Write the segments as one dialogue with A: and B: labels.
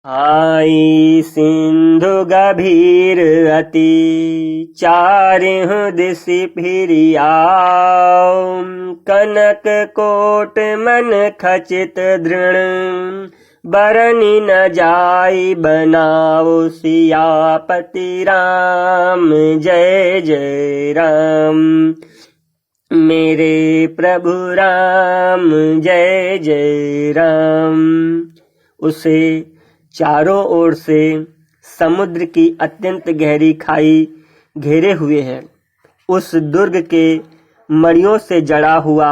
A: आई सिंधु गभीर अति चारिहु दिशि फिरि आओ। कनक कोट मन खचित दृढ़ बरनि न जाई बनाओ। सियापति राम जय जय राम। मेरे प्रभु राम जय जय राम। उसे चारों ओर से समुद्र की अत्यंत गहरी खाई घेरे हुए है। उस दुर्ग के मड़ियों से जड़ा हुआ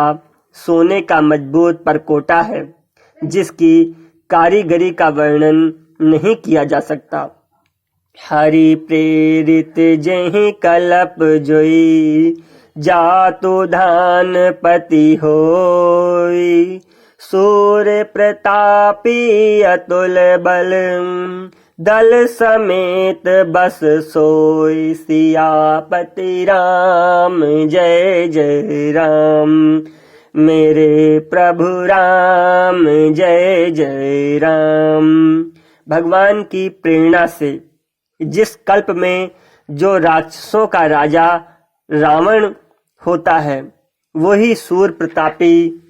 A: सोने का मजबूत परकोटा है, जिसकी कारीगरी का वर्णन नहीं किया जा सकता। हरि प्रेरित जहि कलप जोई जातु धान पति होई। सूर्य प्रतापी अतुल बल दल समेत बस सोई। सियापति राम जय जय राम। मेरे प्रभु राम जय जय राम। भगवान की प्रेरणा से जिस कल्प में जो राक्षसों का राजा रावण होता है, वही सूर्य प्रतापी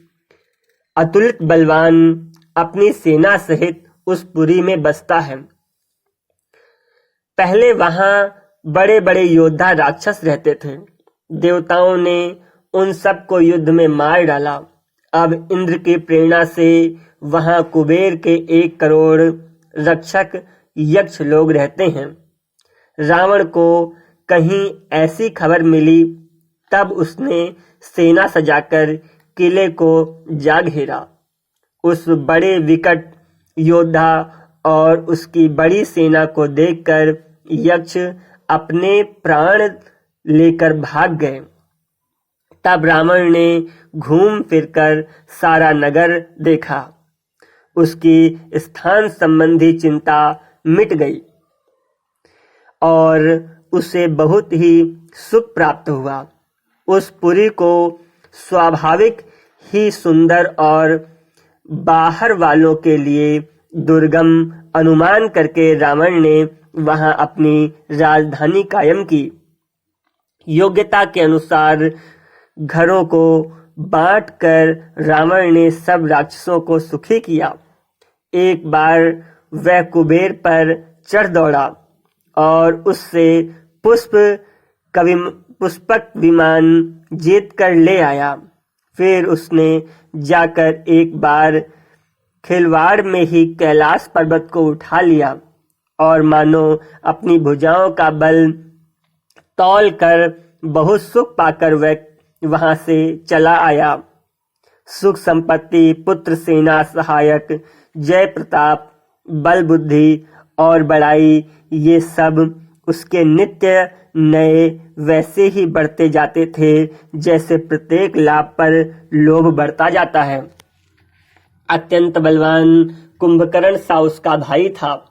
A: अतुलित बलवान अपनी सेना सहित उस पुरी में बसता है। पहले वहां बड़े बड़े योद्धा राक्षस रहते थे। देवताओं ने उन सब को युद्ध में मार डाला। अब इंद्र की प्रेरणा से वहां कुबेर के 1 करोड़ रक्षक यक्ष लोग रहते हैं। रावण को कहीं ऐसी खबर मिली, तब उसने सेना सजाकर किले को जा घेरा। उस बड़े विकट योद्धा और उसकी बड़ी सेना को देखकर यक्ष अपने प्राण लेकर भाग गए। तब रावण ने घूम फिरकर सारा नगर देखा। उसकी स्थान संबंधी चिंता मिट गई और उसे बहुत ही सुख प्राप्त हुआ। उस पुरी को स्वाभाविक ही सुंदर और बाहर वालों के लिए दुर्गम अनुमान करके रावण ने वहां अपनी राजधानी कायम की। योग्यता के अनुसार घरों को बांटकर रावण ने सब राक्षसों को सुखी किया। एक बार वह कुबेर पर चढ़ दौड़ा और उससे पुष्पक विमान जीत कर ले आया। फिर उसने जाकर एक बार खिलवाड़ में ही कैलाश पर्वत को उठा लिया और मानो अपनी भुजाओं का बल तौल कर बहुत सुख पाकर वह वहां से चला आया। सुख संपत्ति, पुत्र, सेना, सहायक, जय प्रताप, बल, बुद्धि और बड़ाई, ये सब उसके नित्य नए वैसे ही बढ़ते जाते थे जैसे प्रत्येक लाभ पर लोभ बढ़ता जाता है। अत्यंत बलवान कुंभकर्ण सा उसका भाई था,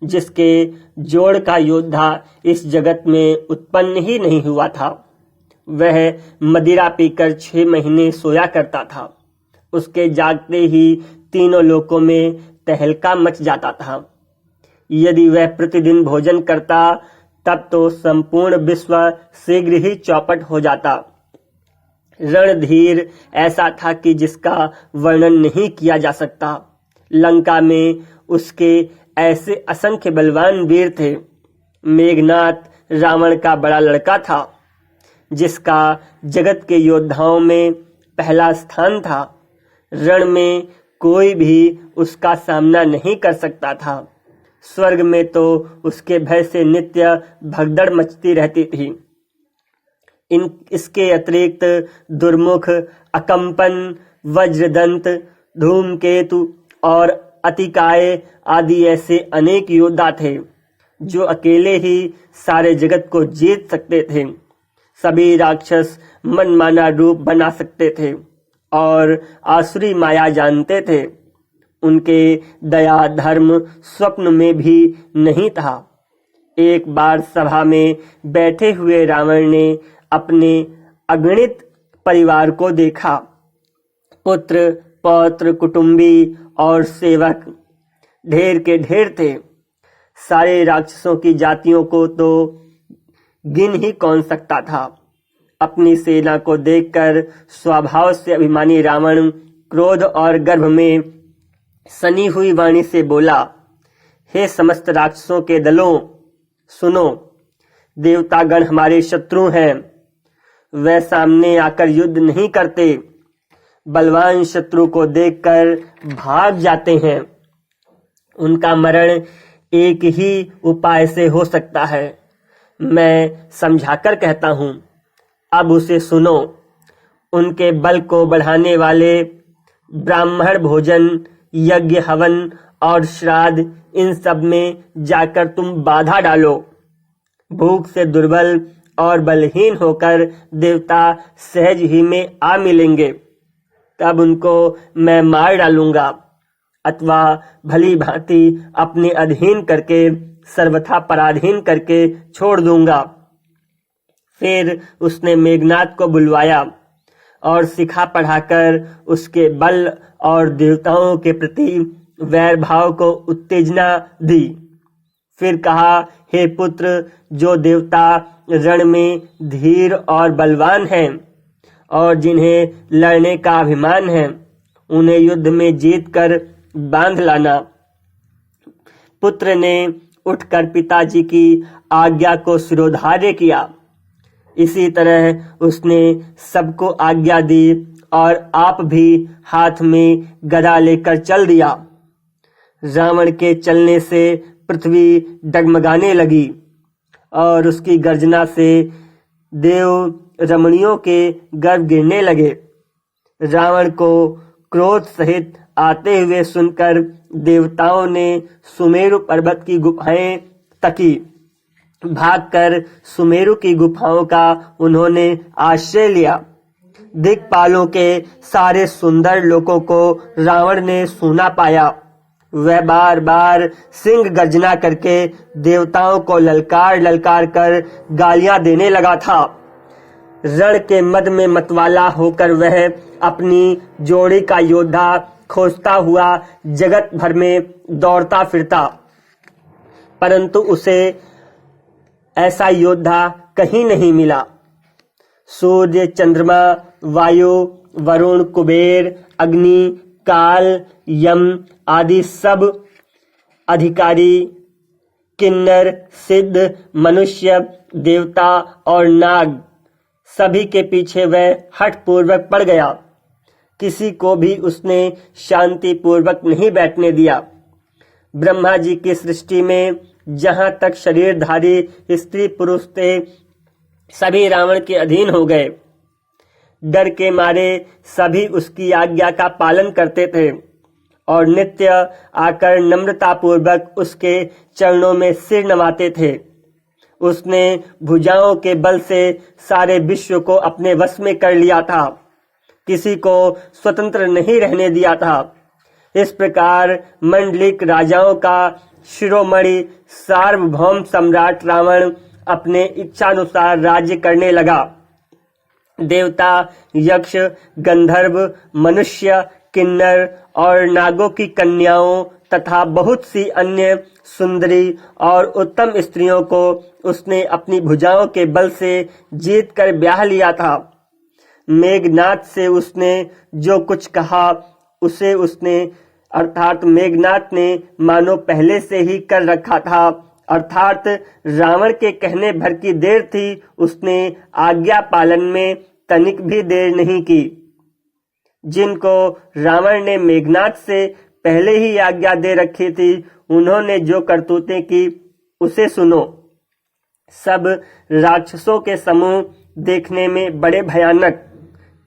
A: जिसके जोड़ का योद्धा इस जगत में उत्पन्न ही नहीं हुआ था। वह मदिरा पीकर 6 महीने सोया करता था। उसके जागते ही तीनों लोकों में तहलका मच जाता था। यदि वह प्रतिदिन भोजन करता तब तो संपूर्ण विश्व शीघ्र ही चौपट हो जाता। रणधीर ऐसा था कि जिसका वर्णन नहीं किया जा सकता। लंका में उसके ऐसे असंख्य बलवान वीर थे। मेघनाथ रावण का बड़ा लड़का था, जिसका जगत के योद्धाओं में पहला स्थान था। रण में कोई भी उसका सामना नहीं कर सकता था। स्वर्ग में तो उसके भय से नित्य भगदड़ मचती रहती थी। इसके अतिरिक्त दुर्मुख, अकंपन, वज्रदंत, धूमकेतु और अतिकाय आदि ऐसे अनेक योद्धा थे, जो अकेले ही सारे जगत को जीत सकते थे। सभी राक्षस मनमाना रूप बना सकते थे और आसुरी माया जानते थे। उनके दया धर्म स्वप्न में भी नहीं था। एक बार सभा में बैठे हुए रावण ने अपने अगणित परिवार को देखा। पुत्र, पौत्र, कुटुंबी और सेवक ढेर के ढेर थे। सारे राक्षसों की जातियों को तो गिन ही कौन सकता था। अपनी सेना को देखकर स्वभाव से अभिमानी रावण क्रोध और गर्भ में सनी हुई वाणी से बोला, हे समस्त राक्षसों के दलों, सुनो, देवतागण हमारे शत्रु हैं। वे सामने आकर युद्ध नहीं करते, बलवान शत्रु को देखकर भाग जाते हैं। उनका मरण एक ही उपाय से हो सकता है। मैं समझाकर कहता हूं, अब उसे सुनो। उनके बल को बढ़ाने वाले ब्राह्मण भोजन, यज्ञ, हवन और श्राद्ध, इन सब में जाकर तुम बाधा डालो। भूख से दुर्बल और बलहीन होकर देवता सहज ही में आ मिलेंगे, तब उनको मैं मार डालूंगा अथवा भली भांति अपने अधीन करके सर्वथा पराधीन करके छोड़ दूंगा। फिर उसने मेघनाद को बुलवाया और सिखा पढ़ाकर उसके बल और देवताओं के प्रति वैर भाव को उत्तेजना दी। फिर कहा, हे पुत्र, जो देवता रण में धीर और बलवान हैं और जिन्हें लड़ने का अभिमान है, उन्हें युद्ध में जीत कर बांध लाना। पुत्र ने उठकर पिताजी की आज्ञा को शिरोधार्य किया। इसी तरह उसने सबको आज्ञा दी और आप भी हाथ में गदा लेकर चल दिया। रावण के चलने से पृथ्वी डगमगाने लगी और उसकी गर्जना से देव रमणियों के गर्भ गिरने लगे। रावण को क्रोध सहित आते हुए सुनकर देवताओं ने सुमेरु पर्वत की गुफाएं तकी। भागकर सुमेरु की गुफाओं का उन्होंने आश्रय लिया। दिक्पालों के सारे सुंदर लोगों को रावण ने सूना पाया। वह बार बार सिंह गर्जना करके देवताओं को ललकार ललकार कर गालियां देने लगा था। रण के मद में मतवाला होकर वह अपनी जोड़ी का योद्धा खोजता हुआ जगत भर में दौड़ता फिरता, परंतु उसे ऐसा योद्धा कहीं नहीं मिला। सूर्य, चंद्रमा, वायु, वरुण, कुबेर, अग्नि, काल, यम आदि सब अधिकारी, किन्नर, सिद्ध, मनुष्य, देवता और नाग, सभी के पीछे वह हठ पूर्वक पड़ गया। किसी को भी उसने शांति पूर्वक नहीं बैठने दिया। ब्रह्मा जी की सृष्टि में जहां तक शरीरधारी स्त्री पुरुष थे, सभी रावण के अधीन हो गए। डर के मारे सभी उसकी आज्ञा का पालन करते थे और नित्य आकर नम्रता पूर्वक उसके चरणों में सिर नवाते थे। उसने भुजाओं के बल से सारे विश्व को अपने वश में कर लिया था, किसी को स्वतंत्र नहीं रहने दिया था। इस प्रकार मंडलिक राजाओं का शिरोमणि सार्वभौम सम्राट रावण अपने इच्छानुसार राज्य करने लगा। देवता, यक्ष, गंधर्व, मनुष्य, किन्नर और नागों की कन्याओं तथा बहुत सी अन्य सुंदरी और उत्तम स्त्रियों को उसने अपनी भुजाओं के बल से जीत कर ब्याह लिया था। मेघनाद से उसने जो कुछ कहा उसे उसने अर्थात मेघनाद ने मानो पहले से ही कर रखा था, अर्थात रावण के कहने भर की देर थी। उसने आज्ञा पालन में तनिक भी देर नहीं की। जिनको रावण ने मेघनाद से पहले ही आज्ञा दे रखी थी, उन्होंने जो करतूतें की उसे सुनो। सब राक्षसों के समूह देखने में बड़े भयानक,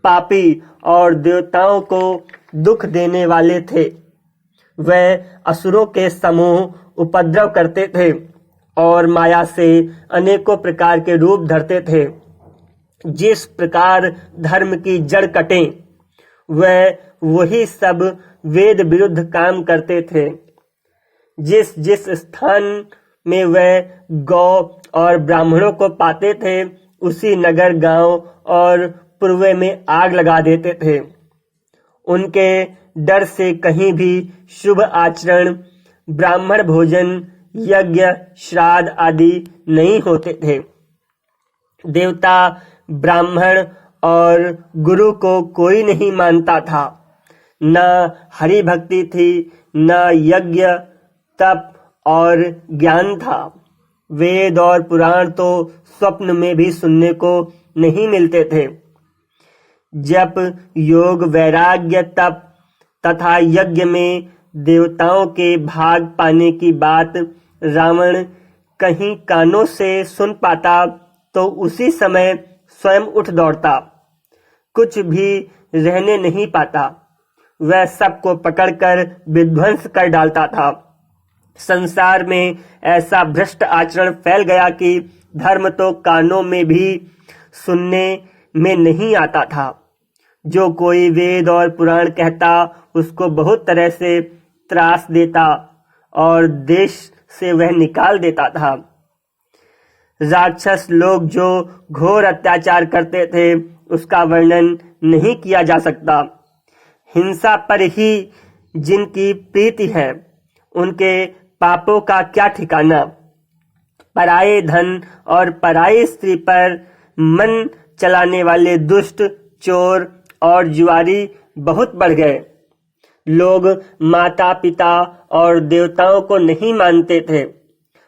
A: पापी और देवताओं को दुख देने वाले थे। वह असुरों के समूह उपद्रव करते थे और माया से अनेकों प्रकार के रूप धरते थे। जिस प्रकार धर्म की जड़ कटे, वह वही सब वेद विरुद्ध काम करते थे। जिस जिस स्थान में वह गौ और ब्राह्मणों को पाते थे, उसी नगर, गांव और पूर्वे में आग लगा देते थे। उनके डर से कहीं भी शुभ आचरण ब्राह्मण भोजन, यज्ञ, श्राद्ध आदि नहीं होते थे। देवता, ब्राह्मण और गुरु को कोई नहीं मानता था। न हरि भक्ति थी, न यज्ञ, तप और ज्ञान था। वेद और पुराण तो स्वप्न में भी सुनने को नहीं मिलते थे। जप, योग, वैराग्य, तप तथा यज्ञ में देवताओं के भाग पाने की बात रावण कहीं कानों से सुन पाता तो उसी समय स्वयं उठ दौड़ता, कुछ भी रहने नहीं पाता। वह सबको पकड़कर विध्वंस कर डालता था। संसार में ऐसा भ्रष्ट आचरण फैल गया कि धर्म तो कानों में भी सुनने में नहीं आता था। जो कोई वेद और पुराण कहता उसको बहुत तरह से त्रास देता और देश से वह निकाल देता था। राक्षस लोग जो घोर अत्याचार करते थे उसका वर्णन नहीं किया जा सकता। हिंसा पर ही जिनकी प्रीति है उनके पापों का क्या ठिकाना। पराये धन और पराई स्त्री पर मन चलाने वाले दुष्ट, चोर और जुआरी बहुत बढ़ गए। लोग माता पिता और देवताओं को नहीं मानते थे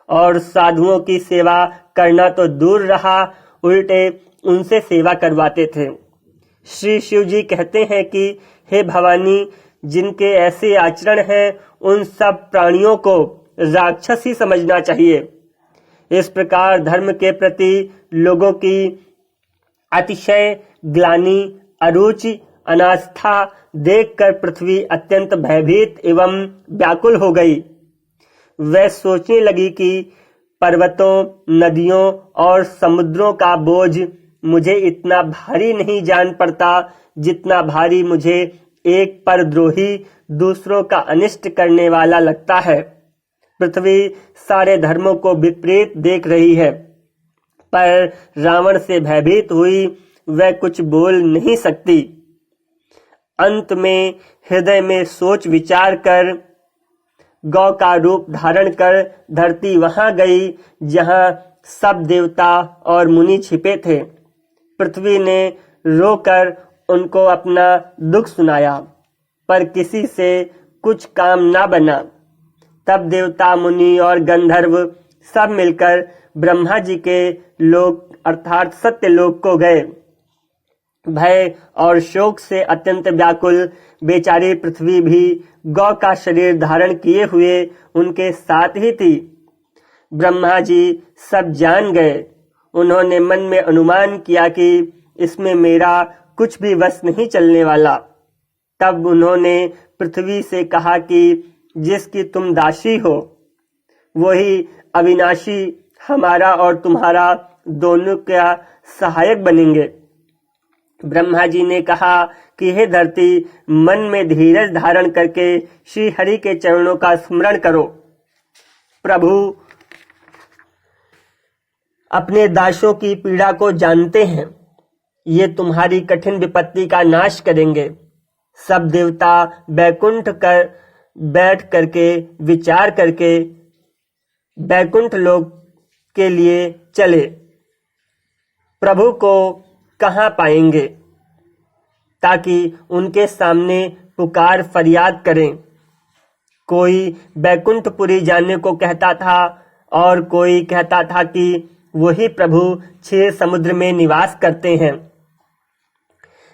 A: और साधुओं की सेवा करना तो दूर रहा, उल्टे उनसे सेवा करवाते थे। श्री शिव जी कहते हैं कि हे भवानी, जिनके ऐसे आचरण हैं उन सब प्राणियों को राक्षस ही समझना चाहिए। इस प्रकार धर्म के प्रति लोगों की अतिशय ग्लानि, अरुचि, अनास्था देखकर पृथ्वी अत्यंत भयभीत एवं व्याकुल हो गई। वह सोचने लगी कि पर्वतों, नदियों और समुद्रों का बोझ मुझे इतना भारी नहीं जान पड़ता जितना भारी मुझे एक परद्रोही दूसरों का अनिष्ट करने वाला लगता है। पृथ्वी सारे धर्मों को विपरीत देख रही है, पर रावण से भयभीत हुई वह कुछ बोल नहीं सकती। अंत में हृदय में सोच विचार कर गौ का रूप धारण कर धरती वहां गई जहां सब देवता और मुनि छिपे थे। पृथ्वी ने रोकर उनको अपना दुख सुनाया, पर किसी से कुछ काम ना बना। तब देवता, मुनि और गंधर्व सब मिलकर ब्रह्मा जी के लोक अर्थात सत्य लोक को गए। भय और शोक से अत्यंत व्याकुल बेचारी पृथ्वी भी गौ का शरीर धारण किए हुए उनके साथ ही थी। ब्रह्मा जी सब जान गए। उन्होंने मन में अनुमान किया कि इसमें मेरा कुछ भी वश नहीं चलने वाला। तब उन्होंने पृथ्वी से कहा कि जिसकी तुम दासी हो वही अविनाशी हमारा और तुम्हारा दोनों का सहायक बनेंगे। ब्रह्मा जी ने कहा कि हे धरती, मन में धीरज धारण करके श्री हरि के चरणों का स्मरण करो। प्रभु अपने दासों की पीड़ा को जानते हैं, ये तुम्हारी कठिन विपत्ति का नाश करेंगे। सब देवता बैकुंठ कर बैठ करके विचार करके बैकुंठ लोक के लिए चले। प्रभु को कहाँ पाएंगे ताकि उनके सामने पुकार फरियाद करें। कोई बैकुंठपुरी जाने को कहता था और कोई कहता था कि वही प्रभु 6 समुद्र में निवास करते हैं।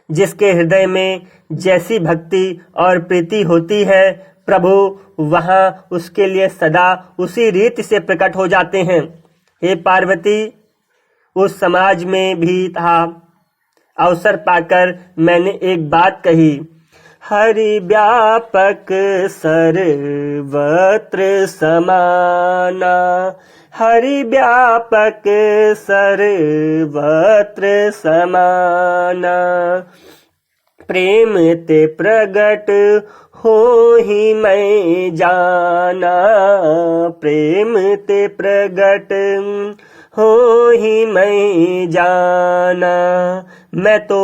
A: जिसके हृदय में जैसी भक्ति और प्रीति होती है प्रभु वहां उसके लिए सदा उसी रीति से प्रकट हो जाते हैं। हे पार्वती, उस समाज में भी था। अवसर पाकर मैंने एक बात कही, हरि व्यापक सर्वत्र समाना, हरि व्यापक सर्वत्र समाना, प्रेम ते प्रगट हो ही मैं जाना, प्रेम ते प्रगट हो ही मैं जाना। मैं तो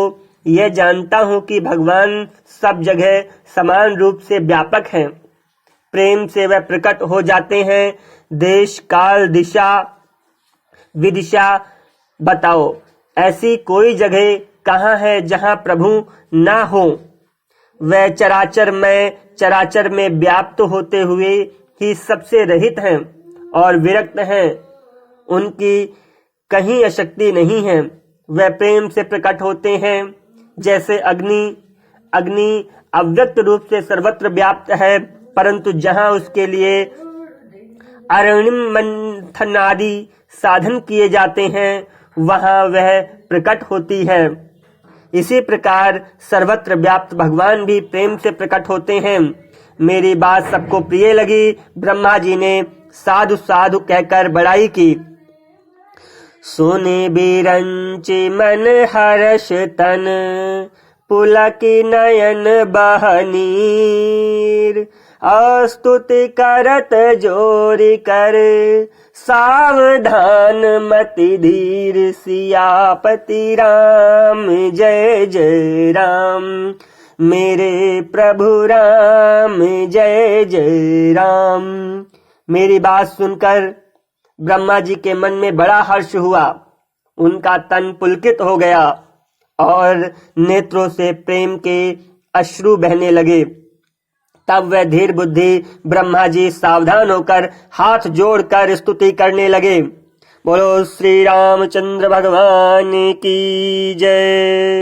A: यह जानता हूं कि भगवान सब जगह समान रूप से व्यापक हैं, प्रेम से वह प्रकट हो जाते हैं। देश काल दिशा विदिशा बताओ, ऐसी कोई जगह कहाँ है जहाँ प्रभु ना हो। वह चराचर में व्याप्त होते हुए ही सबसे रहित हैं और विरक्त हैं। उनकी कहीं अशक्ति नहीं है। वह प्रेम से प्रकट होते हैं। जैसे अग्नि अव्यक्त रूप से सर्वत्र व्याप्त है, परंतु जहाँ उसके लिए अरणिम मंथन आदि साधन किए जाते हैं, वहाँ वह प्रकट होती है। इसी प्रकार सर्वत्र व्याप्त भगवान भी प्रेम से प्रकट होते हैं। मेरी बात सबको प्रिय लगी। ब्रह्मा जी ने साधु साधु कहकर बड़ाई की। सोने बिरंचि मन हर्ष तन, पुलकी नयन बहनीर, स्तुति करत जोरि कर, सावधान मति धीर, सियापति राम जय जय राम, मेरे प्रभु राम जय जय राम। मेरी बात सुनकर ब्रह्मा जी के मन में बड़ा हर्ष हुआ। उनका तन पुलकित हो गया और नेत्रों से प्रेम के अश्रु बहने लगे। तब वह धीर बुद्धि ब्रह्मा जी सावधान होकर हाथ जोड़कर स्तुति करने लगे। बोलो श्री रामचंद्र भगवान की जय।